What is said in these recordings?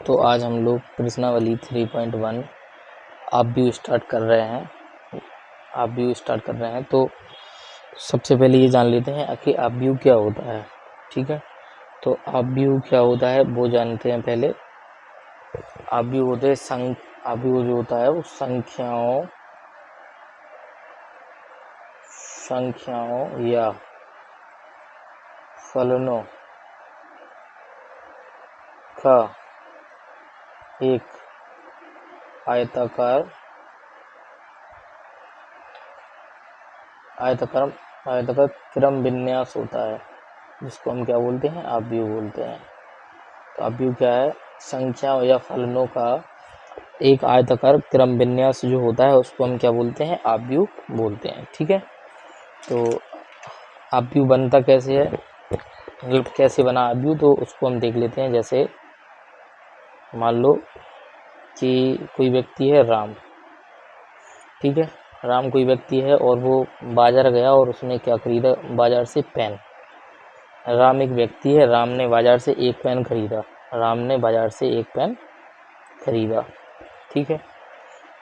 तो आज हम लोग प्रश्नावली 3.1 आप भी स्टार्ट कर रहे हैं। तो सबसे पहले ये जान लेते हैं कि आप व्यू क्या होता है। ठीक है, तो आप व्यू क्या होता है वो जानते हैं पहले। आप व्यू होते हैं आप व्यू जो होता है वो संख्याओं या फलनों का एक आयताकार क्रम विन्यास होता है, जिसको हम क्या बोलते हैं, आप व्यू बोलते हैं। तो आप व्यू क्या है, संख्याओं या फलनों का एक आयताकार क्रम विन्यास जो होता है उसको हम क्या बोलते हैं, आप व्यू बोलते हैं। ठीक है, तो आप व्यू बनता कैसे है, मतलब कैसे बना आप व्यू, तो उसको हम देख लेते हैं। जैसे मान लो कि कोई व्यक्ति है राम। ठीक है, राम कोई व्यक्ति है और वो बाजार गया और उसने क्या खरीदा, बाजार से पेन। राम एक व्यक्ति है, राम ने बाजार से एक पेन खरीदा। ठीक है,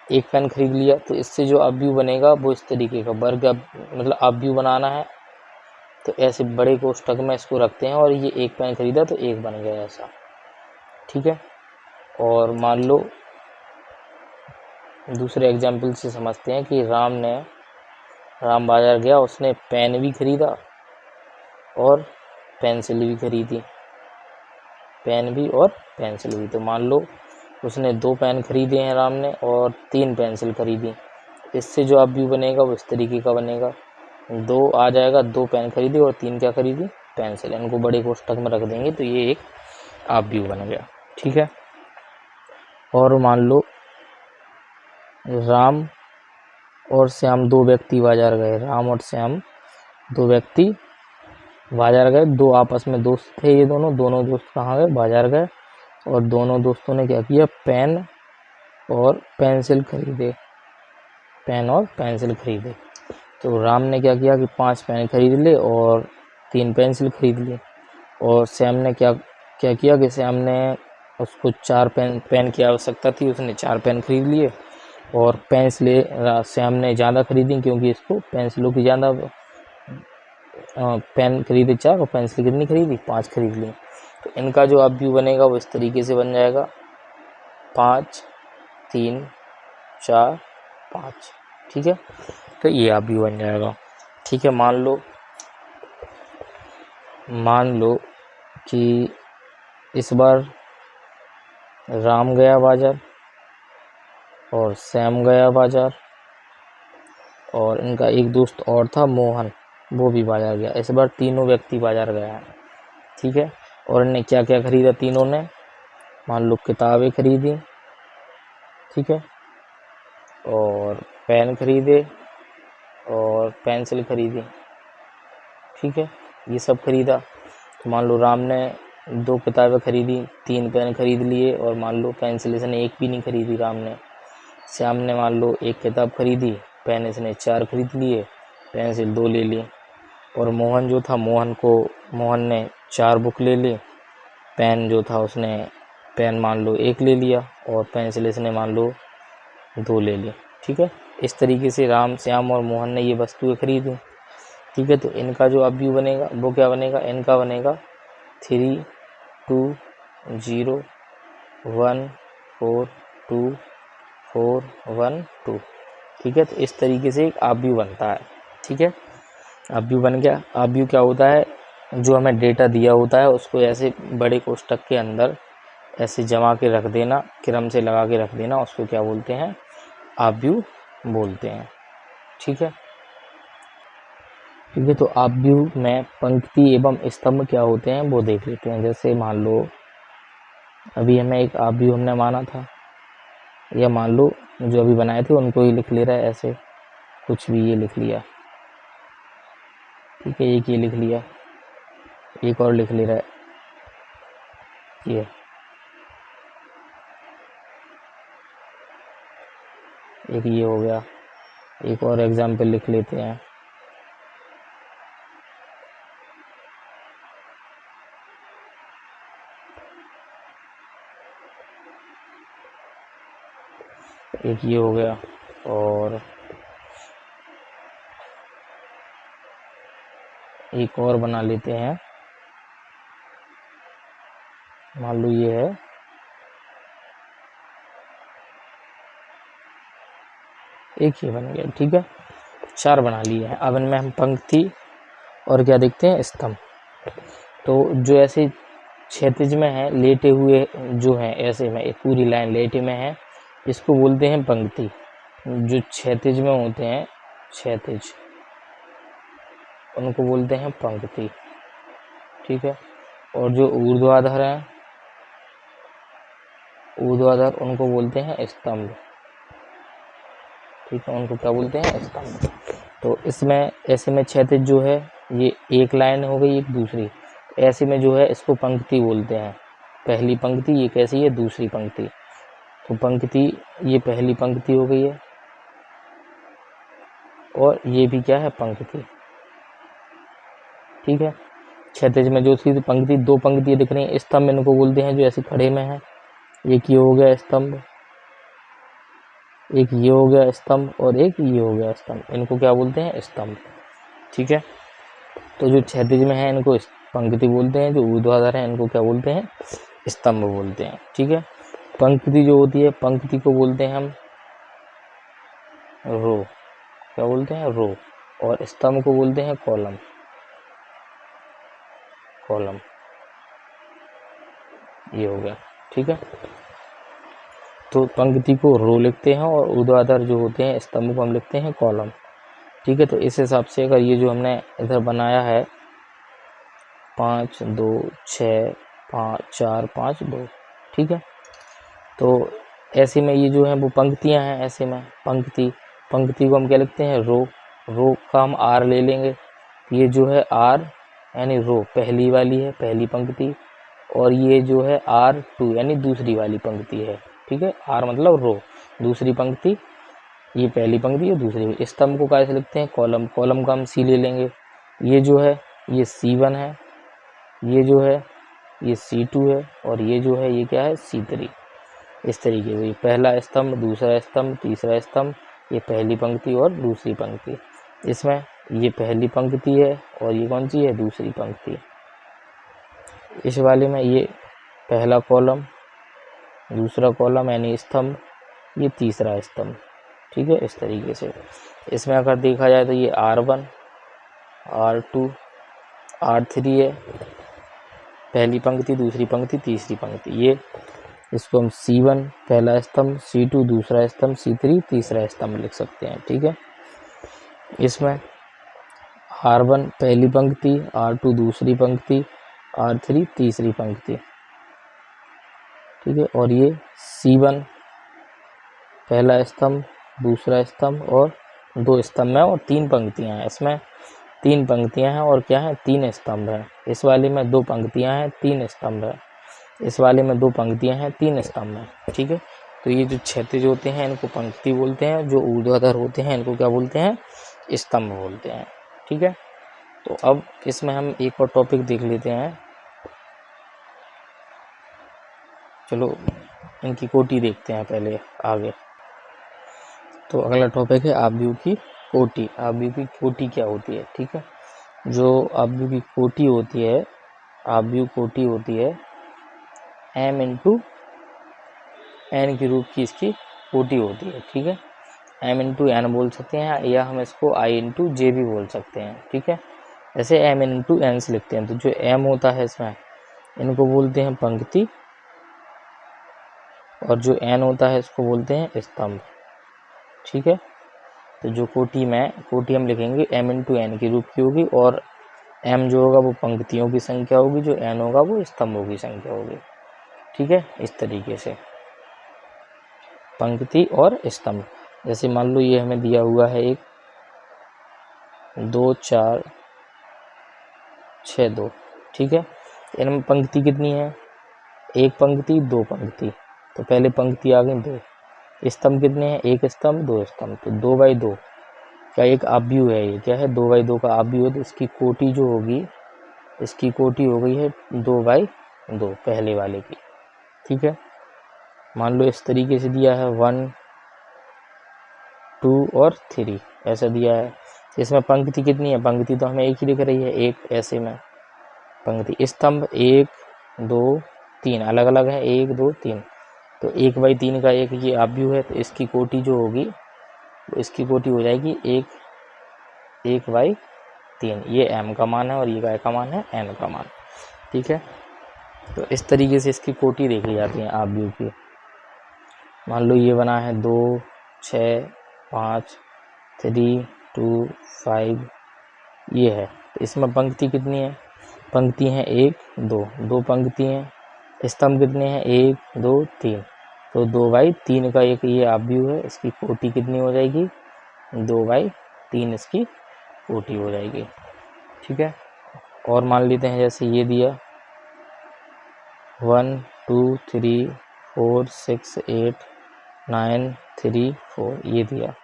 एक पेन खरीद लिया, तो इससे जो आप व्यू बनेगा वो इस तरीके का वर्ग, मतलब आप व्यू बनाना है तो ऐसे बड़े कोष्ठक में इसको रखते हैं और ये एक पेन खरीदा तो एक बन गया ऐसा। ठीक है, और मान लो दूसरे एग्जाम्पल से समझते हैं कि राम बाजार गया, उसने पेन भी खरीदा और पेंसिल भी खरीदी, तो मान लो उसने 2 पेन खरीदे हैं राम ने और 3 पेंसिल खरीदी। इससे जो आप व्यू बनेगा वो इस तरीके का बनेगा, 2 आ जाएगा, 2 पेन खरीदी और 3 क्या खरीदी, पेंसिल। इनको बड़े कोष्ठक में रख देंगे तो ये एक आप व्यू बन गया। ठीक है, और मान लो राम और श्याम 2 व्यक्ति बाजार गए, दो आपस में दोस्त थे, ये दोनों दोस्त कहाँ गए, बाजार गए, और दोनों दोस्तों ने क्या किया, पेन और पेंसिल खरीदे। तो राम ने क्या किया कि 5 पेन खरीद लिए और 3 पेंसिल खरीद लिए, और श्याम ने क्या किया कि श्याम ने उसको 4 पेन की आवश्यकता थी, उसने 4 पेन खरीद लिए, और पेंसिल श्याम ने ज़्यादा खरीदी क्योंकि इसको पेंसिलों की ज़्यादा, पेन खरीदे 4 और पेंसिल कितनी खरीदी, 5 खरीद ली। तो इनका जो आप व्यू बनेगा वो इस तरीके से बन जाएगा, 5 3 4 5। ठीक है, तो ये आप व्यू बन जाएगा। ठीक है, मान लो कि इस बार राम गया बाजार और श्याम गया बाजार, और इनका एक दोस्त और था मोहन, वो भी बाजार गया। इस बार तीनों व्यक्ति बाजार गया है। ठीक है, और इन्हें क्या क्या खरीदा, तीनों ने मान लो किताबें खरीदी, ठीक है, और पेन खरीदे और पेंसिल खरीदी। ठीक है, ये सब खरीदा। तो मान लो राम ने 2 किताबें खरीदी, 3 पेन खरीद लिए, और मान लो पेंसिल इसने एक भी नहीं खरीदी राम ने। श्याम ने मान लो 1 किताब खरीदी, पेन इसने 4 खरीद लिए, पेंसिल 2 ले ली, और मोहन जो था, मोहन ने 4 बुक ले ली, पेन जो था उसने पेन मान लो 1 ले लिया, और पेंसिल इसने मान लो 2 ले ली। ठीक है, इस तरीके से राम, श्याम और मोहन ने ये वस्तुएं खरीदी। ठीक है, तो इनका जो अब व्यू बनेगा वो क्या बनेगा, इनका बनेगा 3 2 0 1 4 2 4 1 2। ठीक है, तो इस तरीके से एक आप व्यू बनता है। ठीक है, आप व्यू बन गया। आप व्यू क्या होता है, जो हमें डेटा दिया होता है उसको ऐसे बड़े कोष्ठक के अंदर ऐसे जमा के रख देना, क्रम से लगा के रख देना, उसको क्या बोलते हैं, आप व्यू बोलते हैं। ठीक है, तो आप व्यू में पंक्ति एवं स्तंभ क्या होते हैं वो देख लेते हैं। जैसे मान लो अभी हमें एक आप व्यू हमने माना था, या मान लो जो अभी बनाए थे उनको ही लिख ले रहा है, ऐसे कुछ भी ये लिख लिया। ठीक है, एक ये लिख लिया, एक और लिख ले रहा है ये, एक ये हो गया। एक और एग्जाम्पल लिख लेते हैं, एक ये हो गया, और एक और बना लेते हैं, मान लो ये है, एक ये बन गया। ठीक है, 4 बना लिए हैं। अब इनमें हम पंक्ति और क्या देखते हैं, स्तंभ। तो जो ऐसे क्षैतिज में है, लेटे हुए जो हैं, ऐसे में एक पूरी लाइन लेटे में है, इसको बोलते हैं पंक्ति। जो क्षैतिज में होते हैं, क्षैतिज, उनको बोलते हैं पंक्ति। ठीक है, और जो ऊर्ध्वाधर है, ऊर्ध्वाधर, उनको बोलते हैं स्तंभ। ठीक है, उनको क्या बोलते हैं, स्तंभ। तो इसमें ऐसे में क्षैतिज जो है, ये एक लाइन हो गई, एक दूसरी, ऐसे में जो है इसको पंक्ति बोलते हैं। पहली पंक्ति ये कैसी है, दूसरी पंक्ति। तो पंक्ति, ये पहली पंक्ति हो गई है, और ये भी क्या है, पंक्ति। ठीक है, क्षैतिज में जो सीधी पंक्ति, 2 पंक्ति दिख रही हैं, स्तंभ इनको बोलते हैं जो ऐसे खड़े में है। एक ये हो गया स्तंभ, एक ये हो गया स्तंभ, और एक ये हो गया स्तंभ, इनको क्या बोलते हैं, स्तंभ। ठीक है, तो जो क्षैतिज में है इनको पंक्ति बोलते हैं, जो ऊर्ध्वाधर है इनको क्या बोलते हैं, स्तंभ बोलते हैं। ठीक है, पंक्ति जो होती है, पंक्ति को बोलते हैं हम रो, क्या बोलते हैं, रो, और स्तंभ को बोलते हैं कॉलम, कॉलम। ये हो गया। ठीक है, तो पंक्ति को रो लिखते हैं, और ऊर्ध्वाधर जो होते हैं स्तंभ को हम लिखते हैं कॉलम। ठीक है, तो इस हिसाब से अगर ये जो हमने इधर बनाया है 5 2 6 5 4 5 2, ठीक है, तो ऐसे में ये जो है वो पंक्तियां हैं। ऐसे में पंक्ति, पंक्ति को हम क्या लिखते हैं, रो, रो का हम आर ले लेंगे। ये जो है आर यानी रो पहली वाली है, पहली पंक्ति, और ये जो है R2 यानी दूसरी वाली पंक्ति है। ठीक है, आर मतलब रो, दूसरी पंक्ति, ये पहली पंक्ति है, दूसरी। स्तंभ को कैसे लिखते हैं, कॉलम, कॉलम का हम सी ले लेंगे। ये जो है ये C1 है, ये जो है ये C2 है, और ये जो है ये क्या है, C3। इस तरीके से पहला स्तंभ, दूसरा स्तंभ, तीसरा स्तंभ, ये पहली पंक्ति और दूसरी पंक्ति। इसमें ये पहली पंक्ति है, और ये कौन सी है, दूसरी पंक्ति। इस वाले में ये पहला कॉलम, दूसरा कॉलम यानी स्तंभ, ये तीसरा स्तंभ। ठीक है, इस तरीके से। इसमें अगर देखा जाए तो ये R1 R2 R3 है, पहली पंक्ति, दूसरी पंक्ति, तीसरी पंक्ति। ये इसको हम C1 पहला स्तंभ, C2 दूसरा स्तंभ, C3 तीसरा स्तंभ लिख सकते हैं। ठीक है, इसमें R1 पहली पंक्ति, R2 दूसरी पंक्ति, R3 तीसरी पंक्ति। ठीक है, और ये C1 पहला स्तंभ, दूसरा स्तंभ, और 2 स्तंभ है, और 3 पंक्तियां हैं। इसमें 3 पंक्तियां हैं, और क्या है, 3 स्तंभ है। इस वाले में 2 पंक्तियां हैं, 3 स्तंभ है। इस वाले में 2 पंक्तियां हैं, 3 स्तंभ है। ठीक है, तो ये जो क्षैतिज होते हैं इनको पंक्ति बोलते हैं, जो ऊर्ध्वाधर होते हैं इनको क्या बोलते हैं, स्तंभ बोलते हैं। ठीक है, तो अब इसमें हम एक और टॉपिक देख लेते हैं। चलो इनकी कोटि देखते हैं पहले आगे। तो अगला टॉपिक है आव्यूह की कोटि। आव्यूह की कोटि क्या होती है। ठीक है, जो आव्यूह की कोटि होती है, आव्यूह कोटि होती है m इंटू n के रूप की इसकी कोटि होती है। ठीक है, m इंटू n बोल सकते हैं, या हम इसको i इंटू j भी बोल सकते हैं। ठीक है, ऐसे m इंटू n से लिखते हैं। तो जो m होता है इसमें, इनको बोलते हैं पंक्ति, और जो n होता है इसको बोलते हैं स्तंभ। ठीक है, तो जो कोटि हम लिखेंगे m इंटू n के रूप की होगी, और m जो होगा वो पंक्तियों की संख्या होगी, जो n होगा वो स्तंभों की संख्या होगी। ठीक है, इस तरीके से पंक्ति और स्तंभ। जैसे मान लो ये हमें दिया हुआ है 1 2 4 6 2। ठीक है, इनमें पंक्ति कितनी है, 1 पंक्ति 2 पंक्ति, तो पहले पंक्ति आ गई 2। स्तंभ कितने हैं, 1 स्तंभ 2 स्तंभ, तो 2/2 का एक आव्यूह है। ये क्या है, 2/2 का आव्यूह है। तो इसकी कोटि जो होगी, इसकी कोटि हो गई है 2/2 पहले वाले की। ठीक है, मान लो इस तरीके से दिया है 1 2 और 3 ऐसा दिया है। इसमें पंक्ति कितनी है, पंक्ति तो हमें एक ही दिख रही है, एक ऐसे में पंक्ति। स्तंभ 1 2 3 अलग अलग है, 1 2 3, तो 1/3 का एक ये आव्यूह है, तो इसकी कोटि जो होगी तो इसकी कोटि हो जाएगी 1/3। ये m का मान है और ये काय का मान है, n का मान। ठीक है, तो इस तरीके से इसकी कोटि देखी जाती है आव्यूह की। मान लो ये बना है 2 6 5 3 2 5 ये है, तो इसमें पंक्ति कितनी है, पंक्ति है 1 2 2 पंक्ति हैं। स्तंभ कितने हैं, 1 2 3, तो 2/3 का एक ये आव्यूह है, इसकी कोटि कितनी हो जाएगी, 2/3 इसकी कोटि हो जाएगी। ठीक है, और मान लेते हैं जैसे ये दिया 1 2 3 4 6 8 9 3 4 ये दिया,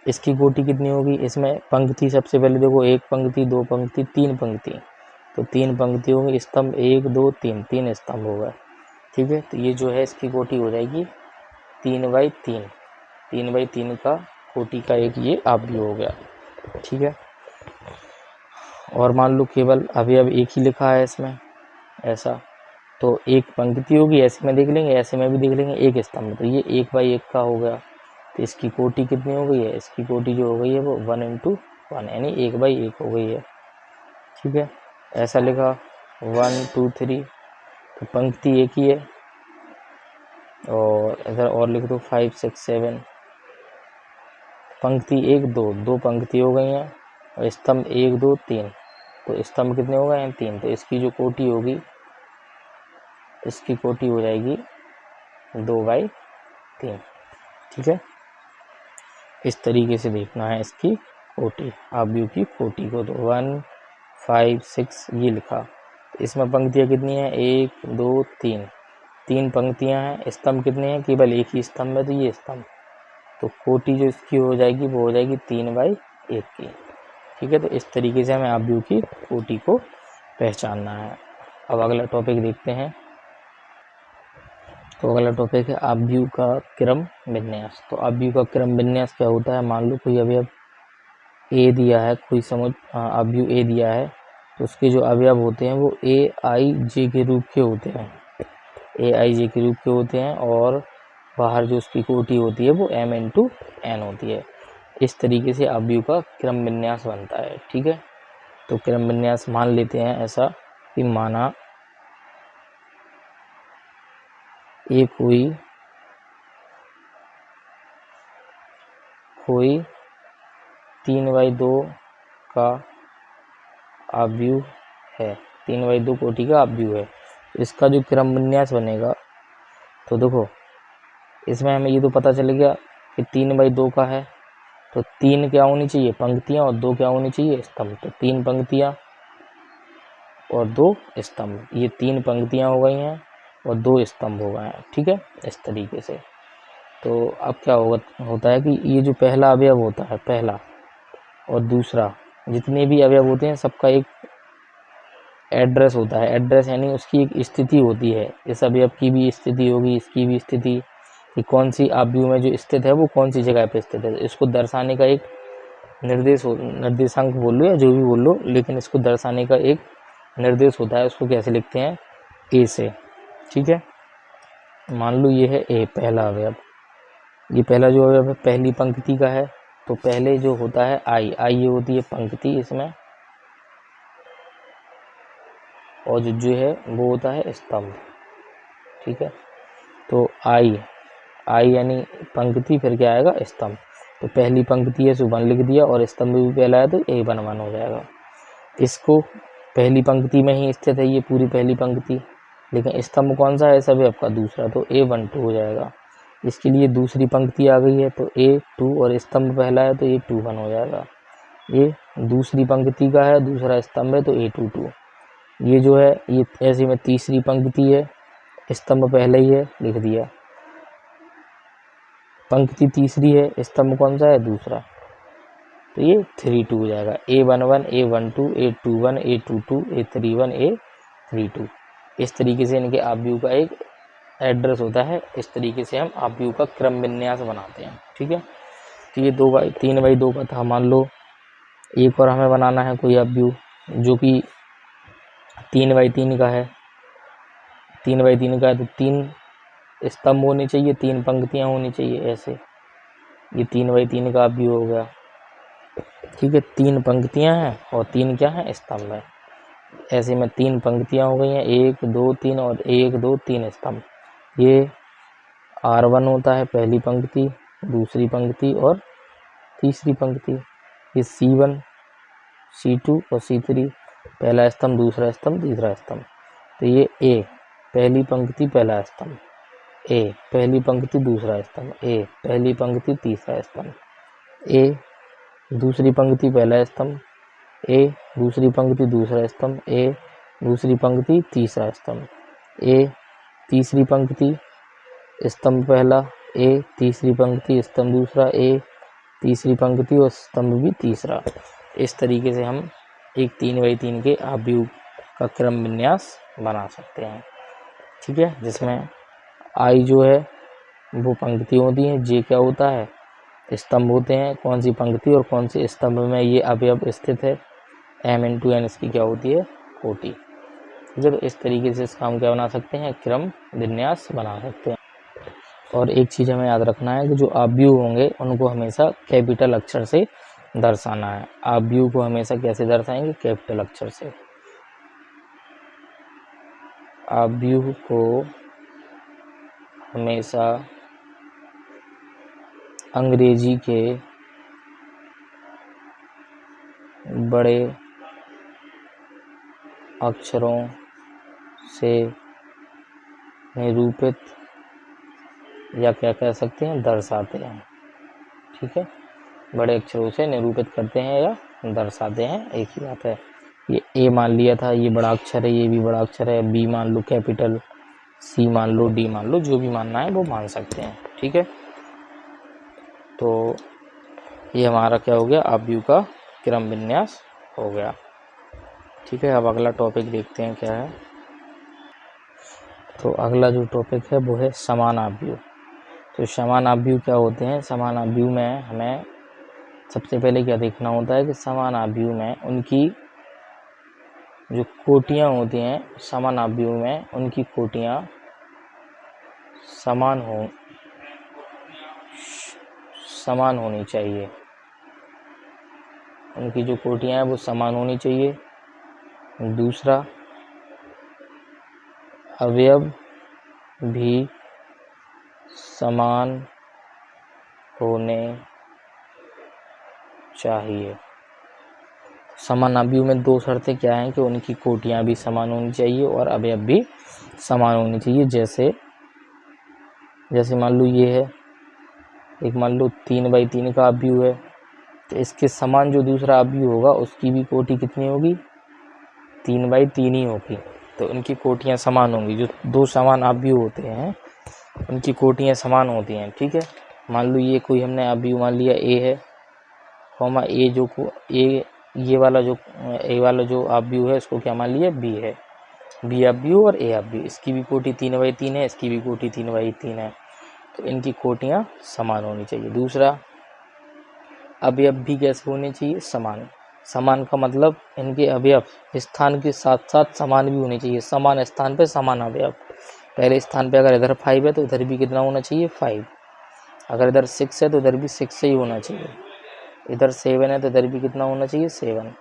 इसकी कोटि कितनी होगी। इसमें पंक्ति सबसे पहले देखो, 1 पंक्ति 2 पंक्ति 3 पंक्ति, तो 3 पंक्ति होगी। स्तंभ 1 2 3 3 स्तंभ होगा। ठीक है, तो ये जो है इसकी कोटि हो जाएगी 3/3, 3/3 का कोटि का एक ये आव्यूह हो गया। ठीक है, और मान लो केवल अवयव एक ही लिखा है इसमें ऐसा, तो एक पंक्ति होगी, ऐसे में देख लेंगे, ऐसे में भी देख लेंगे, एक स्तंभ, तो ये 1/1 का हो गया। तो इसकी कोटि कितनी हो गई है, इसकी कोटि जो हो गई है वो 1 × 1 यानी 1/1 हो गई है। ठीक है, ऐसा लिखा 1 2 3, तो पंक्ति एक ही है, और इधर और लिख दो 5 6 7, पंक्ति 1 2 2 पंक्ति हो गई हैं, और स्तंभ 1 2 3, तो स्तंभ कितने हो गए हैं, 3, तो इसकी जो कोटि होगी, इसकी कोटि हो जाएगी 2/3। ठीक है, इस तरीके से देखना है इसकी कोटि, आव्यूह की कोटि को। तो 1 5 6 ये लिखा, तो इसमें पंक्तियाँ कितनी हैं, 1 2 3, 3 पंक्तियाँ हैं। स्तंभ कितने हैं, केवल एक ही स्तंभ है, तो ये स्तंभ, तो कोटि जो इसकी हो जाएगी वो हो जाएगी 3/1 की। ठीक है, तो इस तरीके से हमें आव्यूह की कोटि को पहचानना है। अब अगला टॉपिक देखते हैं। तो अगला टॉपिक है आव्यूह का क्रम विन्यास। तो आव्यूह का क्रम विन्यास क्या होता है, मान लो कोई अवयव ए दिया है, कोई आव्यूह ए दिया है, तो उसके जो अवयव होते हैं वो AIJ के रूप के होते हैं, AIJ के रूप के होते हैं, और बाहर जो उसकी कोटि होती है वो m × n होती है। इस तरीके से आव्यूह का क्रम विन्यास बनता है। ठीक है, तो क्रम विन्यास मान लेते हैं ऐसा कि माना ये कोई 3/2 का आव्यूह है, 3/2 कोटि का आव्यूह है, इसका जो क्रम विन्यास बनेगा, तो देखो इसमें हमें ये तो पता चल गया कि 3/2 का है, तो 3 क्या होनी चाहिए, पंक्तियाँ, और 2 क्या होनी चाहिए, स्तंभ। तो 3 पंक्तियाँ और 2 स्तंभ, ये 3 पंक्तियाँ हो गई हैं और 2 स्तंभ हो गए हैं। ठीक है, इस तरीके से। तो अब क्या होता है कि ये जो पहला अवयव होता है, पहला और दूसरा, जितने भी अवयव होते हैं सबका एक एड्रेस होता है। एड्रेस यानी उसकी एक स्थिति होती है, इस अवयव की भी स्थिति होगी, इसकी भी स्थिति, कि कौन सी आव्यूह में जो स्थित है वो कौन सी जगह पे स्थित है। इसको दर्शाने का एक निर्देशांक बोल लो या जो भी बोल लो, लेकिन इसको दर्शाने का एक निर्देश होता है, उसको कैसे लिखते हैं, ए से। ठीक है, मान लो ये है ए, पहला अवयव, ये पहला जो अवयव है पहली पंक्ति का है, तो पहले जो होता है आई ये होती है पंक्ति इसमें, और जो है वो होता है स्तंभ। ठीक है, तो आई यानी पंक्ति, फिर क्या आएगा, स्तंभ। तो पहली पंक्ति है सो 1 लिख दिया, और स्तंभ भी पहला है तो A1 1 हो जाएगा। इसको पहली पंक्ति में ही स्थित है ये पूरी पहली पंक्ति, लेकिन स्तंभ कौन सा है, सब आपका दूसरा, तो A1 2 हो जाएगा। इसके लिए दूसरी पंक्ति आ गई है तो A2, और स्तंभ पहला है तो A2 1 हो जाएगा। ये दूसरी पंक्ति का है, दूसरा स्तंभ है तो A2 2। ये जो है ये ऐसे में तीसरी पंक्ति है, स्तंभ पहले ही है, लिख दिया। पंक्ति तीसरी है, स्तंभ कौन सा है, दूसरा, तो ये 3 2 हो जाएगा। A1 1 A1 2 A2 1 A2 2 A3 1 A3 2। इस तरीके से इनके आव्यूह का एक एड्रेस होता है। इस तरीके से हम आव्यूह का क्रम विन्यास बनाते हैं। ठीक है, तो ये 3/2 का था। मान लो एक और हमें बनाना है कोई अवयव जो कि 3/3 का है। 3/3 का है तो 3 स्तंभ होने चाहिए, 3 पंक्तियां होनी चाहिए। ऐसे ये 3/3 का अवयव हो गया। ठीक है, 3 पंक्तियां हैं और 3 क्या है, स्तंभ है। ऐसे में 3 पंक्तियां हो गई हैं, 1 2 3 और 1 2 3 स्तंभ। ये R1 होता है, पहली पंक्ति, दूसरी पंक्ति और तीसरी पंक्ति। ये C1 C2 और C3, पहला स्तंभ, दूसरा स्तंभ, तीसरा स्तंभ। तो ये A पहली पंक्ति, पहला स्तंभ, A पहली पंक्ति, दूसरा स्तंभ, A पहली पंक्ति, तीसरा स्तंभ, A दूसरी पंक्ति, पहला स्तंभ, A दूसरी पंक्ति, दूसरा स्तंभ, A दूसरी पंक्ति, तीसरा स्तंभ, A तीसरी पंक्ति, स्तंभ पहला, A तीसरी पंक्ति, स्तंभ दूसरा, A तीसरी पंक्ति और स्तंभ भी तीसरा। इस तरीके से हम एक 3/3 के अवयव का क्रम विन्यास बना सकते हैं। ठीक है, जिसमें I जो है वो पंक्ति होती है, J क्या होता है, स्तंभ होते हैं। कौन सी पंक्ति और कौन सी स्तंभ में ये अवयव स्थित है, M × N इसकी क्या होती है, कोटि। ठीक है, तो इस तरीके से इसका हम क्या बना सकते हैं, क्रम विन्यास बना सकते हैं। और एक चीज़ हमें याद रखना है कि जो अवयव होंगे उनको हमेशा कैपिटल अक्षर से दर्शाना है। अवयव को हमेशा कैसे दर्शाएंगे, कैपिटल अक्षर से। अवयव को हमेशा अंग्रेजी के बड़े अक्षरों से निरूपित या क्या कह सकते हैं, दर्शाते हैं। ठीक है, बड़े अक्षरों से निरूपित करते हैं या दर्शाते हैं, एक ही बात है। ये A मान लिया था, ये बड़ा अक्षर है, ये भी बड़ा अक्षर है, B मान लो कैपिटल, C मान लो, D मान लो, जो भी मानना है वो मान सकते हैं। ठीक है, तो ये हमारा क्या हो गया, अवयव का क्रम विन्यास हो गया। ठीक है, अब अगला टॉपिक देखते हैं क्या है। तो अगला जो टॉपिक है वो है समान अवयव। तो समान अवयव क्या होते हैं, समान अवयव में हमें सबसे पहले क्या देखना होता है कि समान अवयव में उनकी जो कोटियाँ होती हैं, समान अवयव में उनकी कोटियाँ समान होनी चाहिए। उनकी जो कोटियाँ हैं वो समान होनी चाहिए। दूसरा, अवयव भी समान होने चाहिए। समान अवयव में 2 शर्तें क्या हैं कि उनकी कोटियाँ भी समान होनी चाहिए और अवयव भी समान होनी चाहिए। जैसे मान लो ये है, एक मान लो 3/3 का अवयव है, तो इसके समान जो दूसरा अवयव होगा उसकी भी कोटि कितनी होगी, 3/3 ही होगी। तो उनकी कोटियाँ समान होंगी। जो 2 समान अवयव होते हैं उनकी कोटियाँ समान होती हैं। ठीक है, मान लो ये कोई हमने अवयव मान लिया A है, कॉमा ये वाला जो अवयव है उसको क्या मान लिया, B है। B अवयव और A अवयव, इसकी भी कोटि 3/3 है, इसकी भी कोटि 3/3 है। तो इनकी कोटियाँ समान होनी चाहिए। दूसरा, अवयव भी कैसे होने चाहिए, समान। समान का मतलब इनके अवयव स्थान के साथ साथ समान भी होने चाहिए। समान स्थान पे समान अवयव। पहले स्थान पे अगर इधर 5 है तो इधर भी कितना होना चाहिए, 5। अगर इधर 6 है तो इधर भी 6 से ही होना चाहिए। इधर 7 है तो इधर भी कितना होना चाहिए, 7।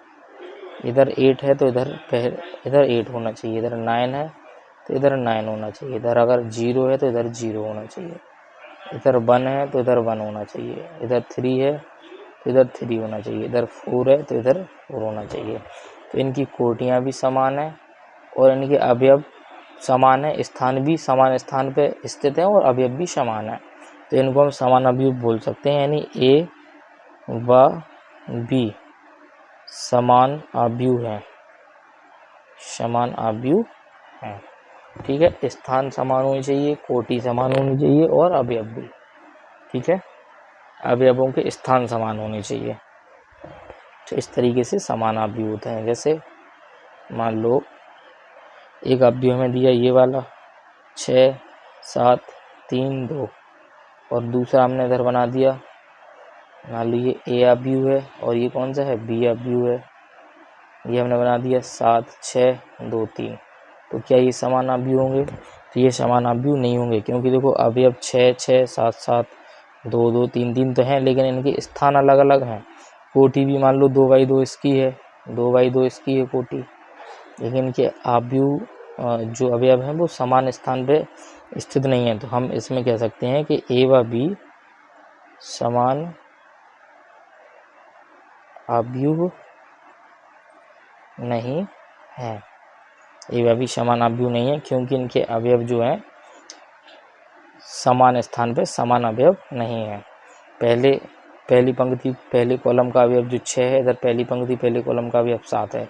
इधर 8 है तो इधर 8 होना चाहिए। इधर 9 है तो इधर 9 होना चाहिए। इधर अगर 0 है तो इधर 0 होना चाहिए। इधर 1 है तो इधर 1 होना चाहिए। इधर 3 है तो इधर 3 होना चाहिए। इधर 4 है तो इधर 4 होना चाहिए। तो इनकी कोटियाँ भी समान है और इनके अवयव समान है। स्थान भी समान स्थान पे स्थित है और अवयव भी समान है। तो इनको हम समान अवयव बोल सकते हैं। यानी A व B समान अवयव हैं, समान अवयव हैं। ठीक है, स्थान समान होनी चाहिए, कोटि समान होनी चाहिए और अवयव भी। ठीक है, अवयवों के स्थान समान होने चाहिए। तो इस तरीके से समान अवयव होते हैं। जैसे मान लो एक अवयव हमें दिया ये वाला 6 7 3 2 और दूसरा हमने इधर बना दिया मान लो ये ए अवयव है और ये कौन सा है, बी अवयव है। ये हमने बना दिया 7 6 2 3। तो क्या ये समान अवयव होंगे? तो ये समान अवयव नहीं होंगे, क्योंकि देखो अवयव 6 6 7 7 2 2 3 3 तो हैं, लेकिन इनके स्थान अलग अलग हैं। कोटि भी मान लो 2/2 इसकी है, 2/2 इसकी है कोटि, लेकिन इनके अवयव जो अवयव हैं वो समान स्थान पे स्थित नहीं है। तो हम इसमें कह सकते हैं कि ए व बी समान अवयव नहीं है। ए व बी समान अवयव नहीं है, क्योंकि इनके अवयव जो हैं समान स्थान पे समान अवयव नहीं है। पहली पंक्ति पहले कॉलम का अवयव जो 6 है, इधर पहली पंक्ति पहले कॉलम का अवयव 7 है।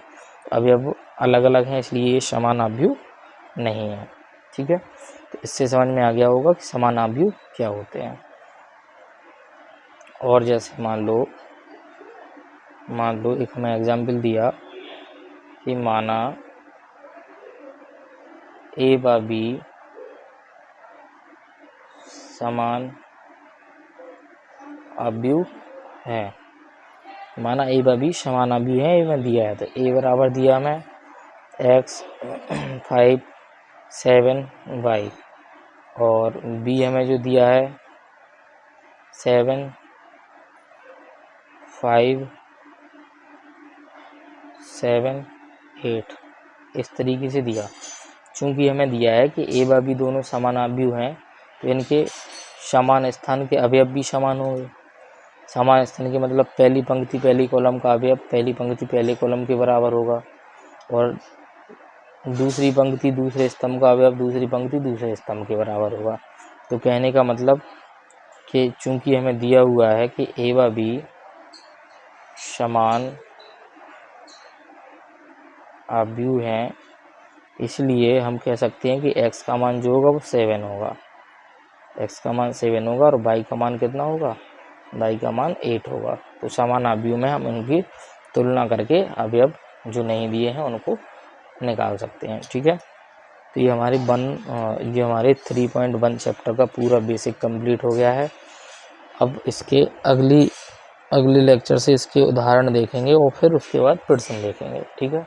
अवयव अलग अलग हैं, इसलिए ये समान अवयव नहीं है। ठीक है, तो इससे समझ में आ गया होगा कि समान अवयव क्या होते हैं। और जैसे मान लो एक हमें एग्जाम्पल दिया कि माना ए व बी समान अवयव है। माना ए व बी समान अवयव है, ये में दिया है। तो ए बराबर दिया हमें x 5 7 y, और बी हमें जो दिया है 7 5 7 8, इस तरीके से दिया। चूंकि हमें दिया है कि ए व बी दोनों समान अवयव हैं, तो इनके समान स्थान के अवयव भी समान होंगे। समान स्थान के मतलब पहली पंक्ति पहली कॉलम का अवयव पहली पंक्ति पहले कॉलम के बराबर होगा, और दूसरी पंक्ति दूसरे स्तंभ का अवयव दूसरी पंक्ति दूसरे स्तंभ के बराबर होगा। तो कहने का मतलब कि चूंकि हमें दिया हुआ है कि ए व बी समान अवयव हैं, इसलिए हम कह सकते हैं कि x का मान जो होगा वो 7 होगा। x का मान 7 होगा और y का मान कितना होगा, y का मान 8 होगा। तो समान अवयव में हम उनकी तुलना करके अवयव जो नहीं दिए हैं उनको निकाल सकते हैं। ठीक है, तो ये हमारे 3.1 चैप्टर का पूरा बेसिक कंप्लीट हो गया है। अब इसके अगले लेक्चर से इसके उदाहरण देखेंगे और फिर उसके बाद प्रश्न देखेंगे। ठीक है।